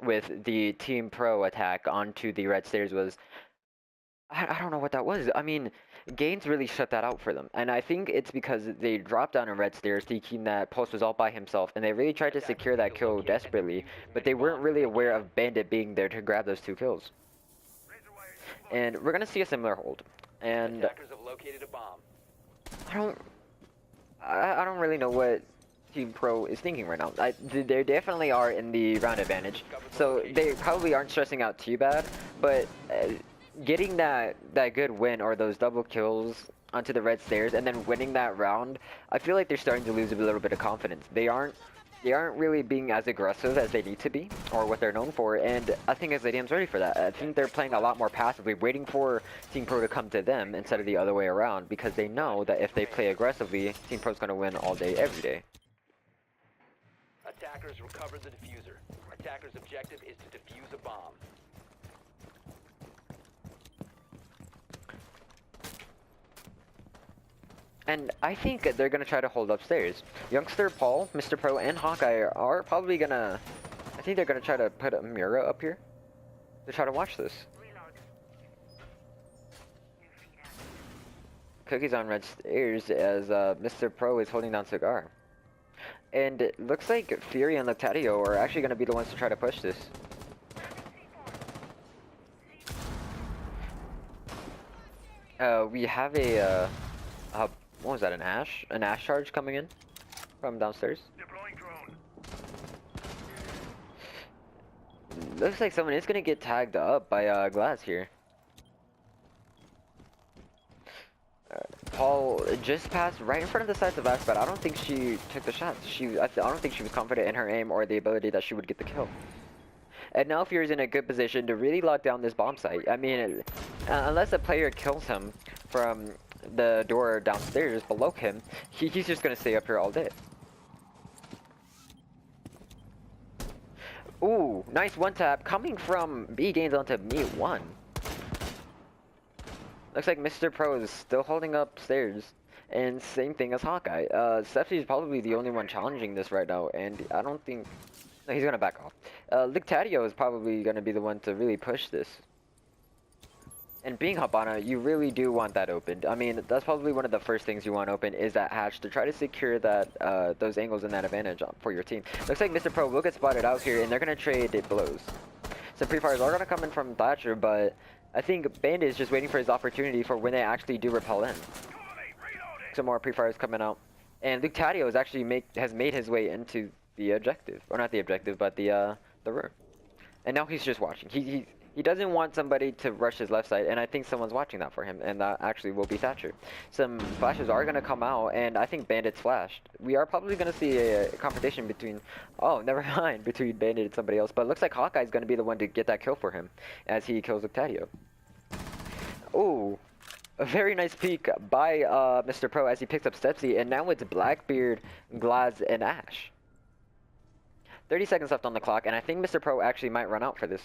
with the Team Pro attack onto the red stairs was, I don't know what that was. I mean, Gaines really shut that out for them. And I think it's because they dropped down on red stairs thinking that Pulse was all by himself, and they really tried to secure that kill desperately, but they weren't really aware of Bandit being there to grab those 2 kills. And we're going to see a similar hold. And Attackers have located a bomb. I don't really know what Team Pro is thinking right now. They definitely are in the round advantage, so they probably aren't stressing out too bad, but getting that good win or those double kills onto the red stairs and then winning that round, I feel like they're starting to lose a little bit of confidence. They aren't really being as aggressive as they need to be, or what they're known for, and I think Exitium's ready for that. I think they're playing a lot more passively, waiting for Team Pro to come to them instead of the other way around, because they know that if they play aggressively, Team Pro's going to win all day, every day. Attackers recovered the diffuser. Attackers' objective is to defuse a bomb. And I think they're going to try to hold upstairs. Youngster Paul, Mr. Pro, and Hawkeye are probably going to... I think they're going to try to put a mirror up here to try to watch this. Cookies on red stairs as Mr. Pro is holding down Cigar. And it looks like Fury and Lactatio are actually going to be the ones to try to push this. We have a what was that, an Ash? An Ash charge coming in from downstairs. Deploying drone. Looks like someone is going to get tagged up by Glass here. Paul just passed right in front of the sides of Ash, but I don't think she took the shots. I don't think she was confident in her aim or the ability that she would get the kill. And now Fury's in a good position to really lock down this bomb site. I mean, unless a player kills him from the door downstairs below him, he's just going to stay up here all day. Ooh, nice one tap coming from B Gains onto me 1. Looks like Mr. Pro is still holding upstairs, and same thing as Hawkeye. Sepsi is probably the only one challenging this right now, and I don't think... No, he's gonna back off. Lictatio is probably gonna be the one to really push this. And being Habana, you really do want that opened. I mean, that's probably one of the first things you want open is that hatch to try to secure that those angles and that advantage for your team. Looks like Mr. Pro will get spotted out here, and they're gonna trade blows. Some pre-fires are gonna come in from Thatcher, but I think Bandit is just waiting for his opportunity for when they actually do repel in. Some more pre-fires coming out, and Lictatio is actually has made his way into the objective, or not the objective, but the room. And now he's just watching. He doesn't want somebody to rush his left side, and I think someone's watching that for him, and that actually will be Thatcher. Some flashes are going to come out, and I think Bandit's flashed. We are probably going to see a confrontation between, oh, never mind, between Bandit and somebody else, but it looks like Hawkeye's going to be the one to get that kill for him, as he kills Lictatio. Ooh, A very nice peek by Mr. Pro as he picks up Stepsy, and now it's Blackbeard, Glaz, and Ash. 30 seconds left on the clock, and I think Mr. Pro actually might run out for this.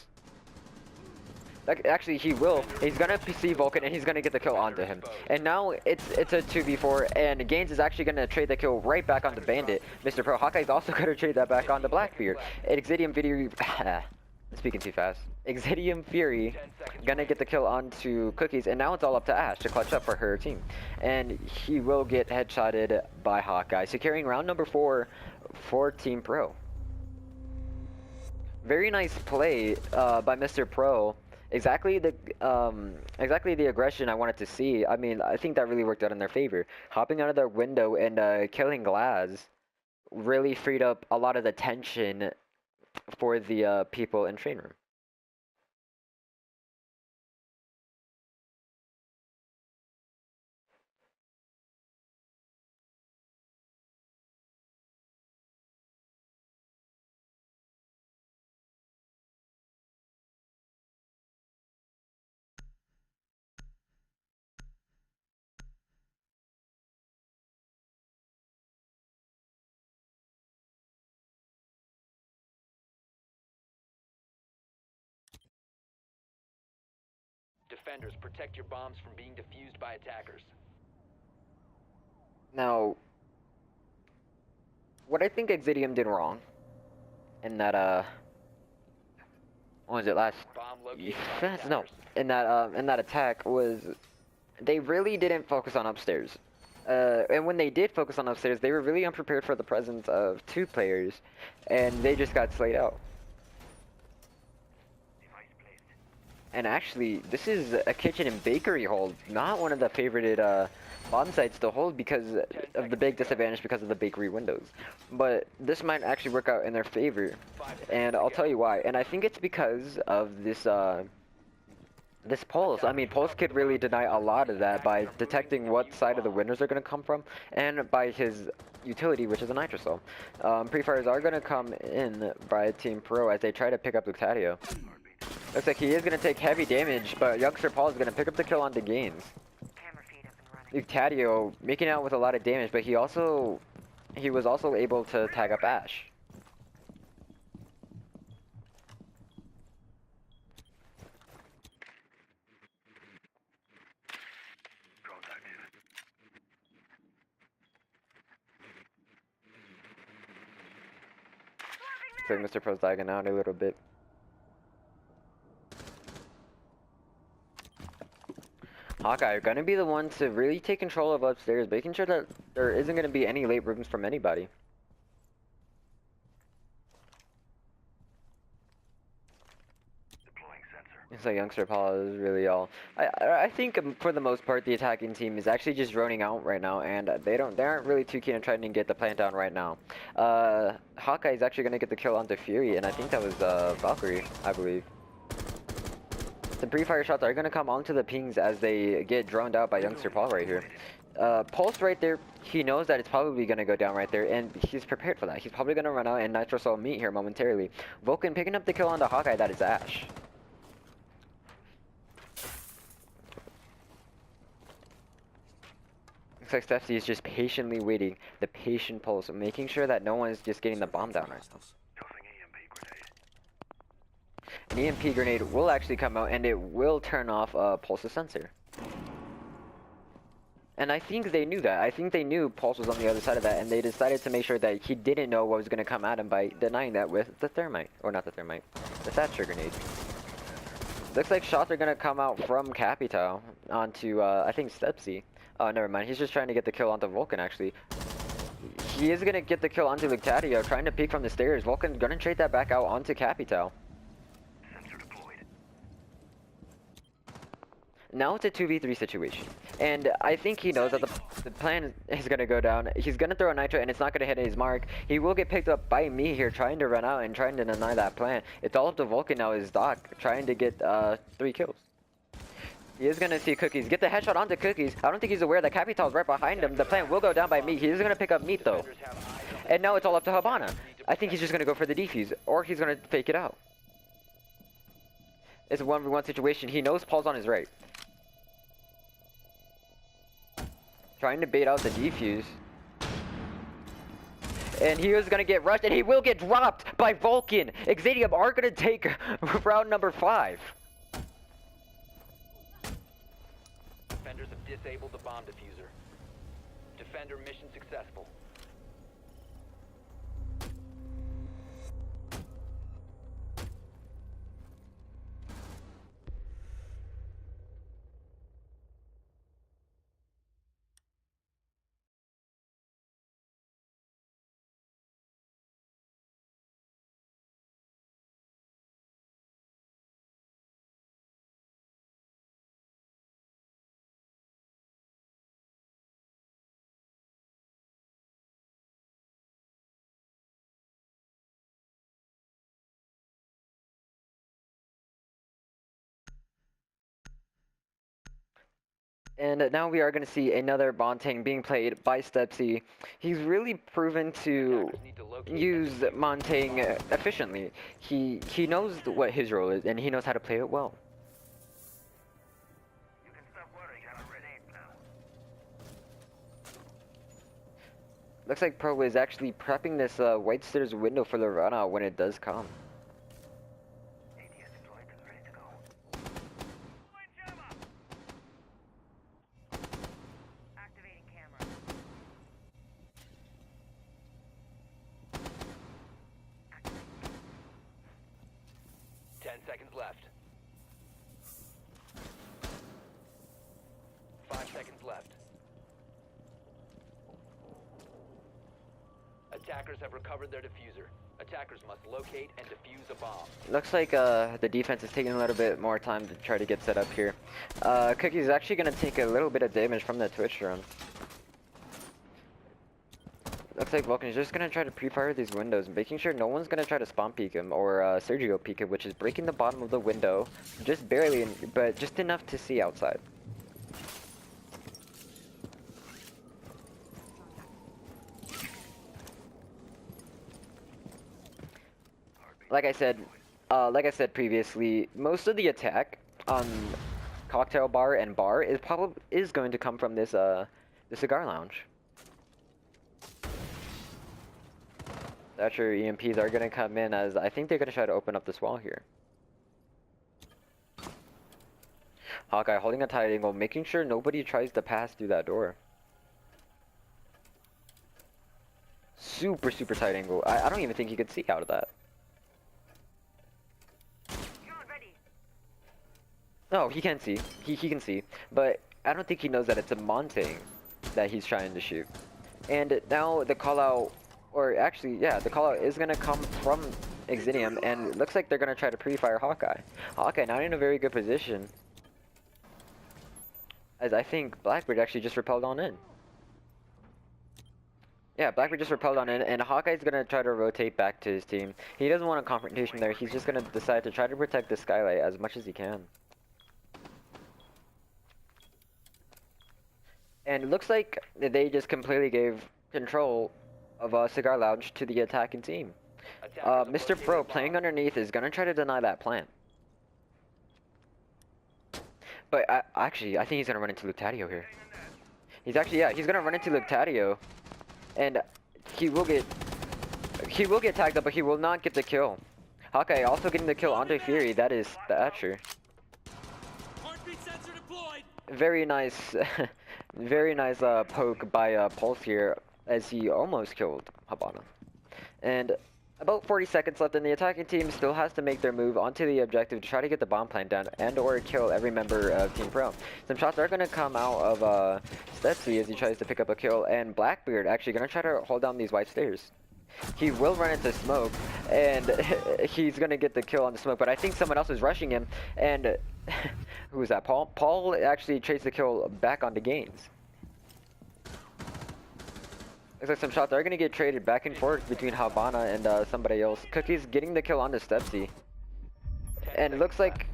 Actually, he will. He's gonna see Vulcan, and he's gonna get the kill onto him. And now it's a 2v4, and Gaines is actually gonna trade the kill right back onto Bandit. Mr. Pro Hawkeye's also gonna trade that back onto Blackbeard. Exitium Fury, speaking too fast. Exitium Fury gonna get the kill onto Cookies, and now it's all up to Ash to clutch up for her team. And he will get headshotted by Hawkeye, securing round number 4 for Team Pro. Very nice play by Mr. Pro. Exactly the aggression I wanted to see. I mean, I think that really worked out in their favor. Hopping out of their window and killing Glaz really freed up a lot of the tension for the people in train room. Defenders, protect your bombs from being defused by attackers. Now, what I think Exitium did wrong, in that what was it last? Bomb located by Yes, no, in that attack was they really didn't focus on upstairs. And when they did focus on upstairs, they were really unprepared for the presence of 2 players, and they just got slayed out. And actually, this is a kitchen and bakery hold, not one of the favorited bomb sites to hold because of the big disadvantage because of the bakery windows. But this might actually work out in their favor, and I'll tell you why. And I think it's because of this this Pulse. I mean, Pulse could really deny a lot of that by detecting what side of the windows are going to come from, and by his utility, which is a nitrosol. Pre-fires are going to come in by Team Pro as they try to pick up Luctadio. Looks like he is going to take heavy damage, but Youngster Paul is going to pick up the kill onto Gaines. Luctadio making out with a lot of damage, but he was also able to tag up Ash. Looks like Mr. Pro's lagging out a little bit. Hawkeye are going to be the one to really take control of upstairs, making sure that there isn't going to be any late rooms from anybody. It's like Youngster Paul is really all. I think for the most part the attacking team is actually just droning out right now, and they aren't really too keen on trying to get the plant down right now. Hawkeye is actually going to get the kill onto Fury, and I think that was Valkyrie, I believe. The pre-fire shots are going to come onto the pings as they get droned out by Youngster Paul right here. Pulse right there, he knows that it's probably going to go down right there, and he's prepared for that. He's probably going to run out and nitrosol meet here momentarily. Vulcan picking up the kill on the Hawkeye, that is Ash. Looks like Stefsy is just patiently waiting, the patient Pulse, making sure that no one is just getting the bomb down right now. An EMP grenade will actually come out, and it will turn off Pulse's sensor. And I think they knew that. I think they knew Pulse was on the other side of that, and they decided to make sure that he didn't know what was going to come at him by denying that with the thermite. Or not the thermite, the Thatcher grenade. Looks like shots are going to come out from Capital onto, I think, Stepsy. Oh, never mind. He's just trying to get the kill onto Vulcan, actually. He is going to get the kill onto Luctadio, trying to peek from the stairs. Vulcan's going to trade that back out onto Capital. Now it's a 2v3 situation, and I think he knows that the plan is going to go down. He's going to throw a nitro, and it's not going to hit his mark. He will get picked up by me here, trying to run out and trying to deny that plan. It's all up to Vulcan now, his Doc, trying to get 3 kills. He is going to see Cookies. Get the headshot onto Cookies. I don't think he's aware that Capital's right behind him. The plan will go down by me. He is going to pick up Meat, though. And now it's all up to Habana. I think he's just going to go for the defuse, or he's going to fake it out. It's a 1v1 situation. He knows Paul's on his right. trying to bait out the defuse. And he was gonna get rushed, and he will get dropped by Vulcan. Exitium are gonna take round number 5. Defenders have disabled the bomb diffuser. Defender mission successful. And now we are going to see another Montaigne being played by Stepsy. He's really proven to use Montaigne efficiently. He knows what his role is, and he knows how to play it well. You can stop worrying, I'm a grenade now. Looks like Pro is actually prepping this White Stairs window for the run out when it does come. ATS deployed and ready to go. Activating camera. 10 seconds left. 5 seconds left. Attackers have recovered their diffuser. Attackers must locate and defuse a bomb. Looks like the defense is taking a little bit more time to try to get set up here. Cookie's actually going to take a little bit of damage from the Twitch drone. Looks like Vulcan is just going to try to pre-fire these windows, making sure no one's going to try to spawn peek him or Sergio peek him, which is breaking the bottom of the window, just barely, but just enough to see outside. Like I said previously, most of the attack on Cocktail Bar and Bar is going to come from this the cigar lounge. Thatcher EMPs are going to come in, as I think they're going to try to open up this wall here. Hawkeye holding a tight angle, making sure nobody tries to pass through that door. Super tight angle. I don't even think he could see out of that. No, he can see. He can see. But I don't think he knows that it's a Montaigne that he's trying to shoot. And now the call out, or actually, yeah, the call out is going to come from Exitium, and it looks like they're going to try to pre-fire Hawkeye. Hawkeye not in a very good position, as I think Blackbeard actually just repelled on in. Yeah, Blackbeard just repelled on in, and Hawkeye's going to try to rotate back to his team. He doesn't want a confrontation there. He's just going to decide to try to protect the skylight as much as he can. And it looks like they just completely gave control of Cigar Lounge to the attacking team. Mr. Pro playing underneath is going to try to deny that plant. But actually, I think he's going to run into Luctatio here. He's actually, yeah, he's going to run into Luctatio. And he will get tagged up, but he will not get the kill. Hawkeye also getting the kill onto Fury. That is Thatcher. Very nice, very nice poke by Pulse here, as he almost killed Habana. And about 40 seconds left, and the attacking team still has to make their move onto the objective to try to get the bomb plant down and or kill every member of Team Pro. Some shots are going to come out of Stetsy as he tries to pick up a kill, and Blackbeard actually going to try to hold down these white stairs. He will run into smoke, and he's going to get the kill on the smoke, but I think someone else is rushing him, and who is that, Paul? Paul actually trades the kill back onto Gaines. Looks like some shots are going to get traded back and forth between Habana and somebody else. Cookie's getting the kill onto Stepsy. And it looks like...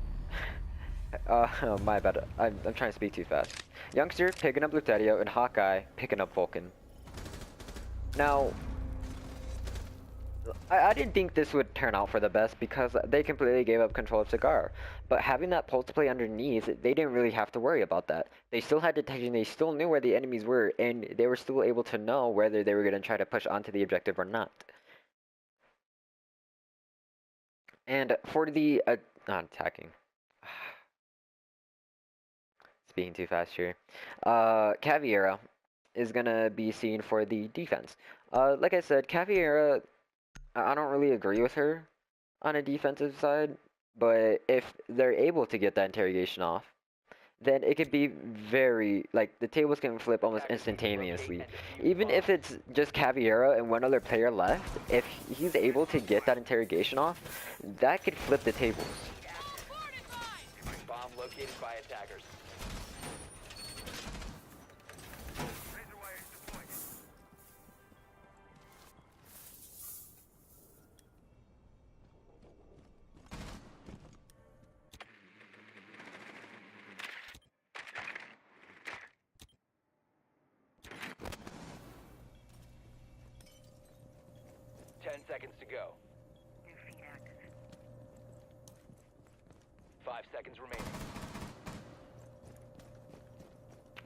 oh, my bad. I'm trying to speak too fast. Youngster picking up Luctatio, and Hawkeye picking up Vulcan. Now... I didn't think this would turn out for the best because they completely gave up control of Cigar. But having that pulse play underneath, they didn't really have to worry about that. They still had detection, they still knew where the enemies were, and they were still able to know whether they were going to try to push onto the objective or not. And for the not attacking. Speaking too fast here. Caveira is gonna be seen for the defense. Like I said, Caveira, I don't really agree with her on a defensive side, but if they're able to get that interrogation off, then it could be very, like, the tables can flip almost instantaneously. Even if it's just Caveira and one other player left, if he's able to get that interrogation off, that could flip the tables. Bomb located by attackers. Razor wire is deployed. 10 seconds to go. New feed active. 5 seconds remaining.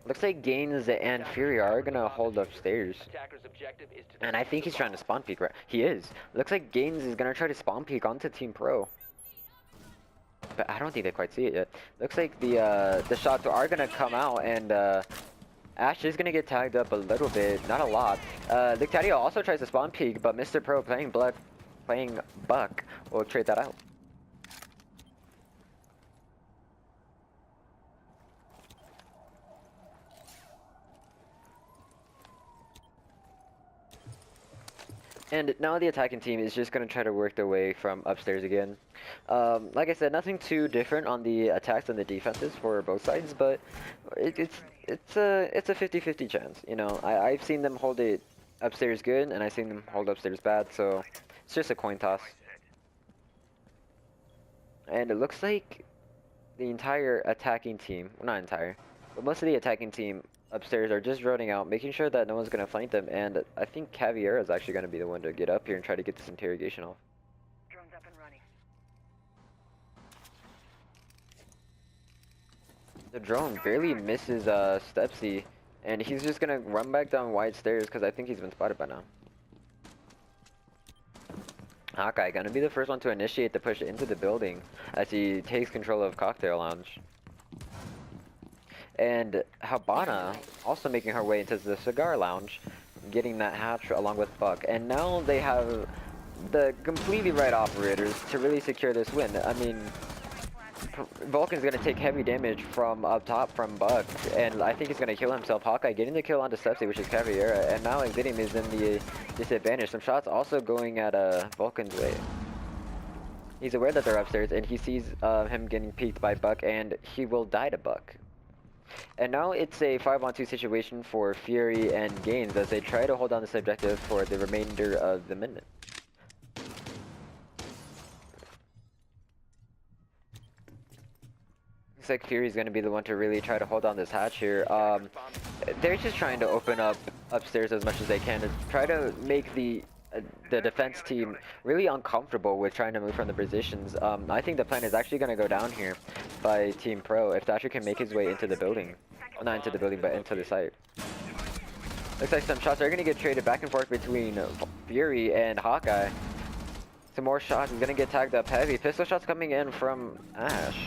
Looks like Gaines and Fury are gonna hold upstairs. Attacker's objective is to And I think he's trying to spawn peek, right? He is. Looks like Gaines is gonna try to spawn peek onto Team Pro. But I don't think they quite see it yet. Looks like the shots are gonna come out, and Ash is gonna get tagged up a little bit, not a lot. Lictadio also tries to spawn peek, but Mr. Pro playing Buck will trade that out. And now the attacking team is just going to try to work their way from upstairs again. Like I said, nothing too different on the attacks and the defenses for both sides, but it's a 50-50 chance. You know, I've seen them hold it upstairs good, and I've seen them hold upstairs bad, so it's just a coin toss. And it looks like the entire attacking team, well, not entire, but most of the attacking team upstairs are just running out, making sure that no one's going to flank them, and I think Caveira is actually going to be the one to get up here and try to get this interrogation off. Drone's up and running. The drone barely misses Stepsy, and he's just going to run back down wide stairs because I think he's been spotted by now. Hawkeye going to be the first one to initiate the push into the building as he takes control of Cocktail Lounge. And Habana also making her way into the Cigar Lounge, getting that hatch along with Buck. And now they have the completely right operators to really secure this win. I mean, Vulcan's going to take heavy damage from up top from Buck, and I think he's going to kill himself. Hawkeye getting the kill onto Stepsy, which is Caveira, and now Exitium is in the disadvantage. Some shots also going at Vulcan's way. He's aware that they're upstairs, and he sees him getting peeked by Buck, and he will die to Buck. And now it's a 5-on-2 situation for Fury and Gaines as they try to hold on this objective for the remainder of the minute. Looks like Fury's going to be the one to really try to hold on this hatch here. They're just trying to open up upstairs as much as they can to try to make the defense team really uncomfortable with trying to move from the positions. I think the plan is actually going to go down here by Team Pro if Thatcher can make his way into the building. Well, not into the building, but into the site. Looks like some shots are going to get traded back and forth between Fury and Hawkeye. Some more shots. He's going to get tagged up heavy. Pistol shots coming in from Ash.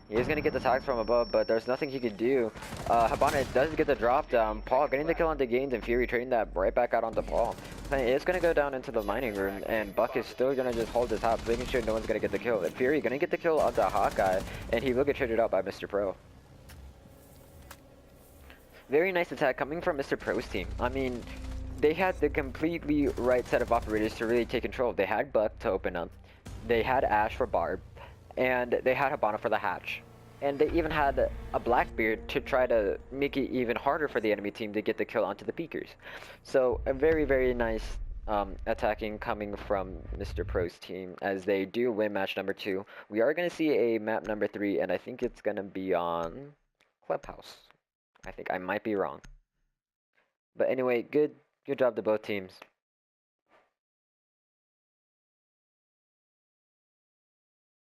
He is going to get the tags from above, but there's nothing he could do. Habana does get the drop down. Paul getting the kill onto Gaines, and Fury trading that right back out onto Paul. It's going to go down into the mining room, and Buck is still going to just hold his hops, making sure no one's going to get the kill. And Fury going to get the kill onto Hawkeye, and he will get traded out by Mr. Pro. Very nice attack coming from Mr. Pro's team. I mean, they had the completely right set of operators to really take control. They had Buck to open up. They had Ash for Barb. And they had Habana for the hatch. And they even had a Blackbeard to try to make it even harder for the enemy team to get the kill onto the peekers. So a very, very nice attacking coming from Mr. Pro's team as they do win match number 2. We are going to see a map number 3, and I think it's going to be on Clubhouse. I think I might be wrong. But anyway, good job to both teams.